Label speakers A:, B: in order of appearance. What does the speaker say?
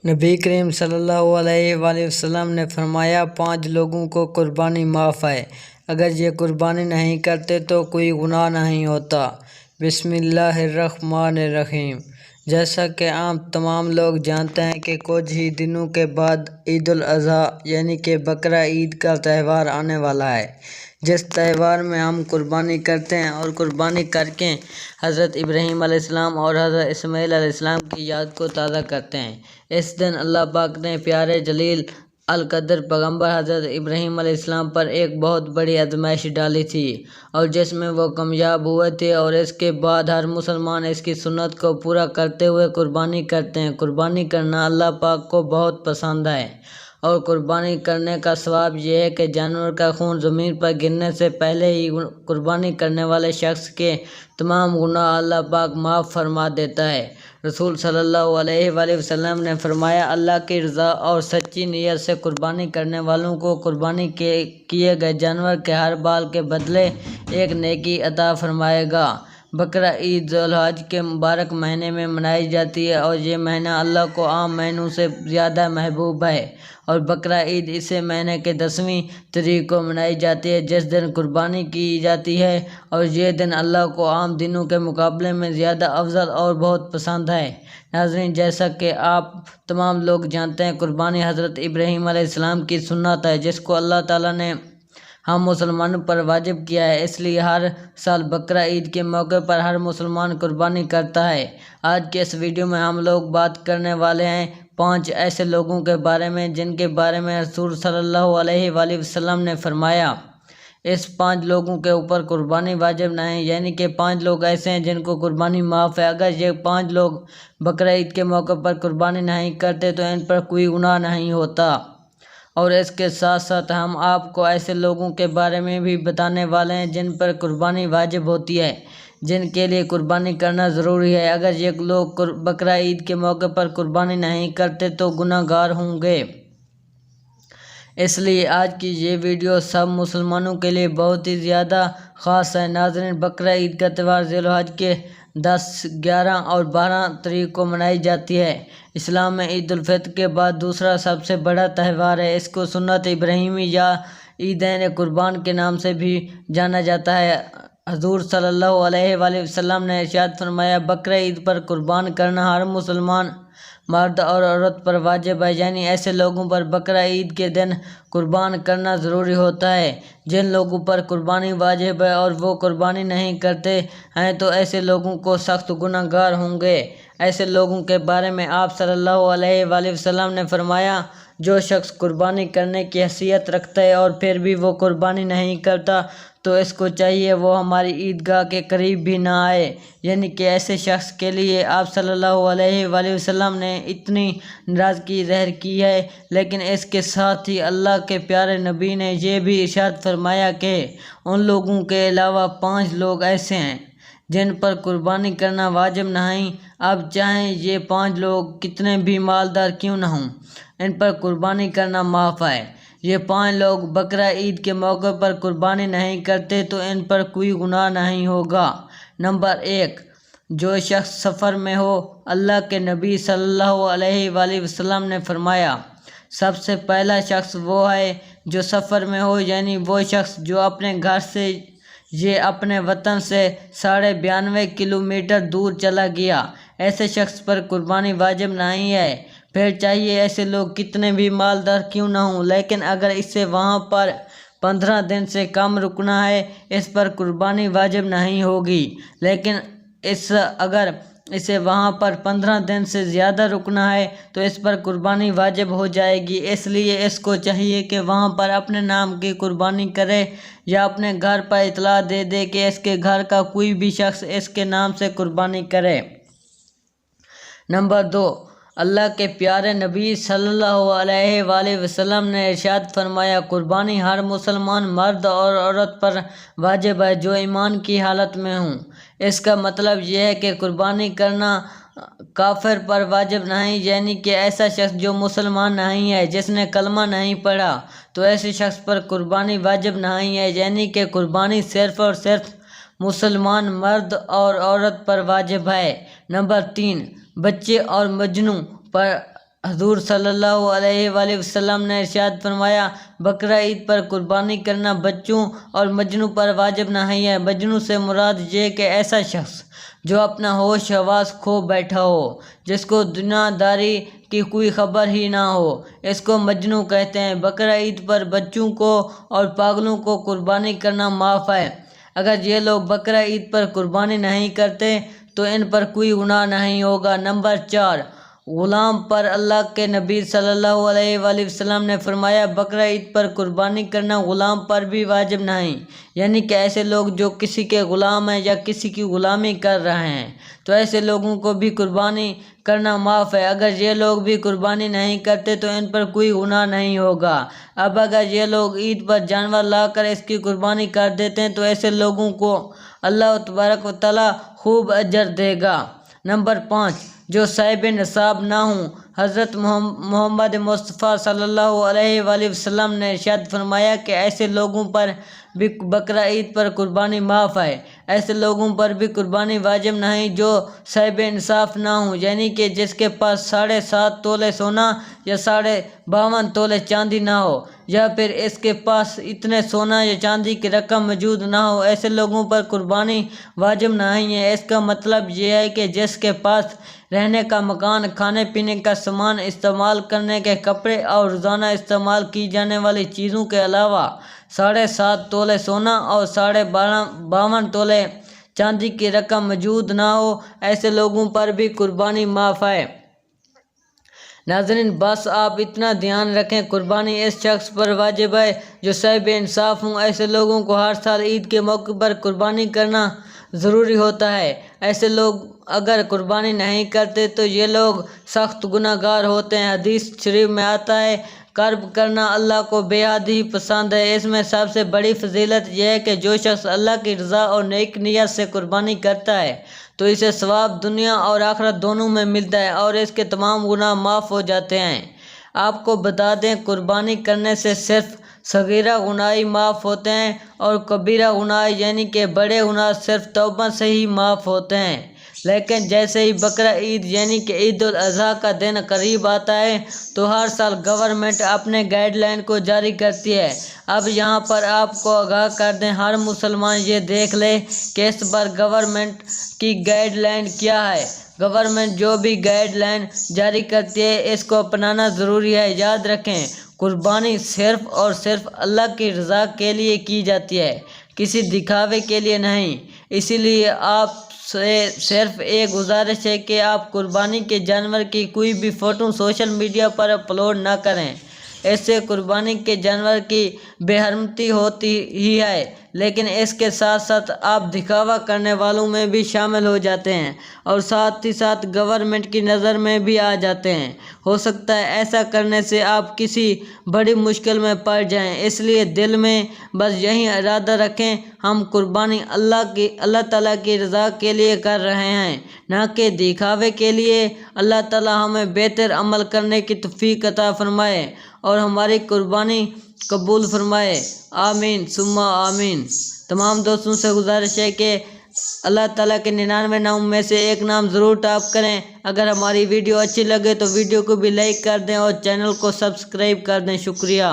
A: نبی کریم صلی اللہ علیہ وآلہ وسلم نے فرمایا 5 لوگوں کو قربانی معاف ہے، اگر یہ قربانی نہیں کرتے تو کوئی گناہ نہیں ہوتا۔ بسم اللہ الرحمن الرحیم۔ جیسا کہ عام تمام لوگ جانتے ہیں کہ کچھ ہی دنوں کے بعد عید الاضحیٰ یعنی کہ بقرہ عید کا تہوار آنے والا ہے، جس تہوار میں ہم قربانی کرتے ہیں اور قربانی کر کے حضرت ابراہیم علیہ السلام اور حضرت اسماعیل علیہ السلام کی یاد کو تازہ کرتے ہیں۔ اس دن اللہ پاک نے پیارے جلیل القدر پیغمبر حضرت ابراہیم علیہ السلام پر ایک بہت بڑی آزمائش ڈالی تھی، اور جس میں وہ کامیاب ہوئے تھے، اور اس کے بعد ہر مسلمان اس کی سنت کو پورا کرتے ہوئے قربانی کرتے ہیں۔ قربانی کرنا اللہ پاک کو بہت پسند ہے، اور قربانی کرنے کا ثواب یہ ہے کہ جانور کا خون زمین پر گرنے سے پہلے ہی قربانی کرنے والے شخص کے تمام گناہ اللہ پاک معاف فرما دیتا ہے۔ رسول صلی اللہ علیہ وآلہ وسلم نے فرمایا، اللہ کی رضا اور سچی نیت سے قربانی کرنے والوں کو قربانی کیے گئے جانور کے ہر بال کے بدلے ایک نیکی عطا فرمائے گا۔ بقرہ عید ذو الحجہ کے مبارک مہینے میں منائی جاتی ہے، اور یہ مہینہ اللہ کو عام مہینوں سے زیادہ محبوب ہے، اور بقرہ عید اسی مہینے کے 10ویں تاریخ کو منائی جاتی ہے، جس دن قربانی کی جاتی ہے، اور یہ دن اللہ کو عام دنوں کے مقابلے میں زیادہ افضل اور بہت پسند ہے۔ ناظرین، جیسا کہ آپ تمام لوگ جانتے ہیں، قربانی حضرت ابراہیم علیہ السلام کی سنت ہے، جس کو اللہ تعالیٰ نے ہم مسلمانوں پر واجب کیا ہے، اس لیے ہر سال بقرہ عید کے موقع پر ہر مسلمان قربانی کرتا ہے۔ آج کے اس ویڈیو میں ہم لوگ بات کرنے والے ہیں 5 ایسے لوگوں کے بارے میں جن کے بارے میں رسول صلی اللہ علیہ وآلہ وسلم نے فرمایا اس 5 لوگوں کے اوپر قربانی واجب نہیں، یعنی کہ 5 لوگ ایسے ہیں جن کو قربانی معاف ہے۔ اگر یہ 5 لوگ بقرہ عید کے موقع پر قربانی نہیں کرتے تو ان پر کوئی گناہ نہیں ہوتا، اور اس کے ساتھ ساتھ ہم آپ کو ایسے لوگوں کے بارے میں بھی بتانے والے ہیں جن پر قربانی واجب ہوتی ہے، جن کے لیے قربانی کرنا ضروری ہے۔ اگر یہ لوگ بقرہ عید کے موقع پر قربانی نہیں کرتے تو گناہ گار ہوں گے۔ اس لیے آج کی یہ ویڈیو سب مسلمانوں کے لیے بہت ہی زیادہ خاص ہے۔ ناظرین، بقرہ عید کا تہوار ذی الحجہ کے 10، 11 اور 12 تاریخ کو منائی جاتی ہے۔ اسلام میں عید الفطر کے بعد دوسرا سب سے بڑا تہوار ہے۔ اس کو سنت ابراہیمی یا عیدین قربان کے نام سے بھی جانا جاتا ہے۔ حضور صلی اللہ علیہ وآلہ وسلم نے ارشاد فرمایا، بقرہ عید پر قربان کرنا ہر مسلمان مرد اور عورت پر واجب ہے، یعنی ایسے لوگوں پر بقرہ عید کے دن قربان کرنا ضروری ہوتا ہے جن لوگوں پر قربانی واجب ہے اور وہ قربانی نہیں کرتے ہیں، تو ایسے لوگوں کو سخت گناہ گار ہوں گے۔ ایسے لوگوں کے بارے میں آپ صلی اللہ علیہ وآلہ وسلم نے فرمایا، جو شخص قربانی کرنے کی حیثیت رکھتا ہے اور پھر بھی وہ قربانی نہیں کرتا تو اس کو چاہیے وہ ہماری عیدگاہ کے قریب بھی نہ آئے۔ یعنی کہ ایسے شخص کے لیے آپ صلی اللہ علیہ وآلہ وسلم نے اتنی ناراضگی ظاہر کی ہے، لیکن اس کے ساتھ ہی اللہ کے پیارے نبی نے یہ بھی ارشاد فرمایا کہ ان لوگوں کے علاوہ 5 لوگ ایسے ہیں جن پر قربانی کرنا واجب نہیں، اب چاہیں یہ 5 لوگ کتنے بھی مالدار کیوں نہ ہوں، ان پر قربانی کرنا معاف ہے۔ یہ 5 لوگ بقرہ عید کے موقع پر قربانی نہیں کرتے تو ان پر کوئی گناہ نہیں ہوگا۔ نمبر 1، جو شخص سفر میں ہو۔ اللہ کے نبی صلی اللہ علیہ وآلہ وسلم نے فرمایا، سب سے پہلا شخص وہ ہے جو سفر میں ہو، یعنی وہ شخص جو اپنے گھر سے یہ اپنے وطن سے 92.5 کلومیٹر دور چلا گیا، ایسے شخص پر قربانی واجب نہیں ہے، پھر چاہیے ایسے لوگ کتنے بھی مالدار کیوں نہ ہوں، لیکن اگر اسے وہاں پر 15 دن سے کم رکنا ہے اس پر قربانی واجب نہیں ہوگی، لیکن اگر اسے وہاں پر 15 دن سے زیادہ رکنا ہے تو اس پر قربانی واجب ہو جائے گی۔ اس لیے اس کو چاہیے کہ وہاں پر اپنے نام کی قربانی کرے یا اپنے گھر پر اطلاع دے دے کہ اس کے گھر کا کوئی بھی شخص اس کے نام سے قربانی کرے۔ نمبر 2، اللہ کے پیارے نبی صلی اللہ علیہ وآلہ وسلم نے ارشاد فرمایا، قربانی ہر مسلمان مرد اور عورت پر واجب ہے جو ایمان کی حالت میں ہوں۔ اس کا مطلب یہ ہے کہ قربانی کرنا کافر پر واجب نہیں، یعنی کہ ایسا شخص جو مسلمان نہیں ہے، جس نے کلمہ نہیں پڑھا، تو ایسے شخص پر قربانی واجب نہیں ہے، یعنی کہ قربانی صرف اور صرف مسلمان مرد اور عورت پر واجب ہے۔ نمبر 3، بچے اور مجنون پر حضور صلی اللہ علیہ وآلہ وسلم نے ارشاد فرمایا، بقرہ عید پر قربانی کرنا بچوں اور مجنوں پر واجب نہیں ہے۔ مجنوں سے مراد یہ کہ ایسا شخص جو اپنا ہوش حواس کھو بیٹھا ہو، جس کو دنیا داری کی کوئی خبر ہی نہ ہو، اس کو مجنوں کہتے ہیں۔ بقرہ عید پر بچوں کو اور پاگلوں کو قربانی کرنا معاف ہے۔ اگر یہ لوگ بقرہ عید پر قربانی نہیں کرتے تو ان پر کوئی گناہ نہیں ہوگا۔ نمبر 4، غلام پر۔ اللہ کے نبی صلی اللہ علیہ وآلہ وسلم نے فرمایا، بقرہ عید پر قربانی کرنا غلام پر بھی واجب نہیں، یعنی کہ ایسے لوگ جو کسی کے غلام ہیں یا کسی کی غلامی کر رہے ہیں، تو ایسے لوگوں کو بھی قربانی کرنا معاف ہے۔ اگر یہ لوگ بھی قربانی نہیں کرتے تو ان پر کوئی گناہ نہیں ہوگا۔ اب اگر یہ لوگ عید پر جانور لا کر اس کی قربانی کر دیتے ہیں تو ایسے لوگوں کو اللہ تبارک و تعالیٰ خوب اجر دے گا۔ نمبر 5، جو صاحب نصاب نہ ہوں۔ حضرت محمد مصطفیٰ صلی اللہ علیہ وآلہ وسلم نے ارشاد فرمایا کہ ایسے لوگوں پر بھی بقرہ عید پر قربانی معاف ہے۔ ایسے لوگوں پر بھی قربانی واجب نہیں جو صاحب نصاب نہ ہوں، یعنی کہ جس کے پاس 7.5 تولے سونا یا 52.5 تولے چاندی نہ ہو، یا پھر اس کے پاس اتنے سونا یا چاندی کی رقم موجود نہ ہو۔ ایسے لوگوں پر قربانی واجب نہیں ہے۔ اس کا مطلب یہ ہے کہ جس کے پاس رہنے کا مکان، کھانے پینے کا سامان، استعمال کرنے کے کپڑے اور روزانہ استعمال کی جانے والی چیزوں کے علاوہ 7.5 تولے سونا اور 52.5 تولے چاندی کی رقم موجود نہ ہو، ایسے لوگوں پر بھی قربانی معاف ہے۔ ناظرین، بس آپ اتنا دھیان رکھیں، قربانی اس شخص پر واجب ہے جو صاحب انصاف ہوں۔ ایسے لوگوں کو ہر سال عید کے موقع پر قربانی کرنا ضروری ہوتا ہے۔ ایسے لوگ اگر قربانی نہیں کرتے تو یہ لوگ سخت گناہ گار ہوتے ہیں۔ حدیث شریف میں آتا ہے، قرب کرنا اللہ کو بے حد ہی پسند ہے۔ اس میں سب سے بڑی فضیلت یہ ہے کہ جو شخص اللہ کی رضا اور نیک نیت سے قربانی کرتا ہے تو اسے ثواب دنیا اور آخرت دونوں میں ملتا ہے اور اس کے تمام گناہ معاف ہو جاتے ہیں۔ آپ کو بتا دیں، قربانی کرنے سے صرف صغیرہ گناہ ہی معاف ہوتے ہیں اور کبیرہ گناہ یعنی کہ بڑے گناہ صرف توبہ سے ہی معاف ہوتے ہیں۔ لیکن جیسے ہی بقرہ عید یعنی کہ عید الاضحیٰ کا دن قریب آتا ہے تو ہر سال گورنمنٹ اپنے گائیڈ لائن کو جاری کرتی ہے۔ اب یہاں پر آپ کو آگاہ کر دیں، ہر مسلمان یہ دیکھ لے کہ اس بار گورنمنٹ کی گائیڈ لائن کیا ہے۔ گورنمنٹ جو بھی گائیڈ لائن جاری کرتی ہے اس کو اپنانا ضروری ہے۔ یاد رکھیں، قربانی صرف اور صرف اللہ کی رضا کے لیے کی جاتی ہے، کسی دکھاوے کے لیے نہیں۔ اسی لیے آپ سے صرف ایک گزارش ہے کہ آپ قربانی کے جانور کی کوئی بھی فوٹو سوشل میڈیا پر اپلوڈ نہ کریں۔ اس سے قربانی کے جانور کی بے حرمتی ہوتی ہی ہے، لیکن اس کے ساتھ ساتھ آپ دکھاوا کرنے والوں میں بھی شامل ہو جاتے ہیں اور ساتھ ہی ساتھ گورنمنٹ کی نظر میں بھی آ جاتے ہیں۔ ہو سکتا ہے ایسا کرنے سے آپ کسی بڑی مشکل میں پڑ جائیں۔ اس لیے دل میں بس یہی ارادہ رکھیں، ہم قربانی اللہ تعالیٰ کی رضا کے لیے کر رہے ہیں، نہ کہ دکھاوے کے لیے۔ اللہ تعالیٰ ہمیں بہتر عمل کرنے کی توفیق عطا فرمائے اور ہماری قربانی قبول فرمائے، آمین ثم آمین۔ تمام دوستوں سے گزارش ہے کہ اللہ تعالیٰ کے 99 نام میں سے ایک نام ضرور ٹاپ کریں۔ اگر ہماری ویڈیو اچھی لگے تو ویڈیو کو بھی لائک کر دیں اور چینل کو سبسکرائب کر دیں۔ شکریہ۔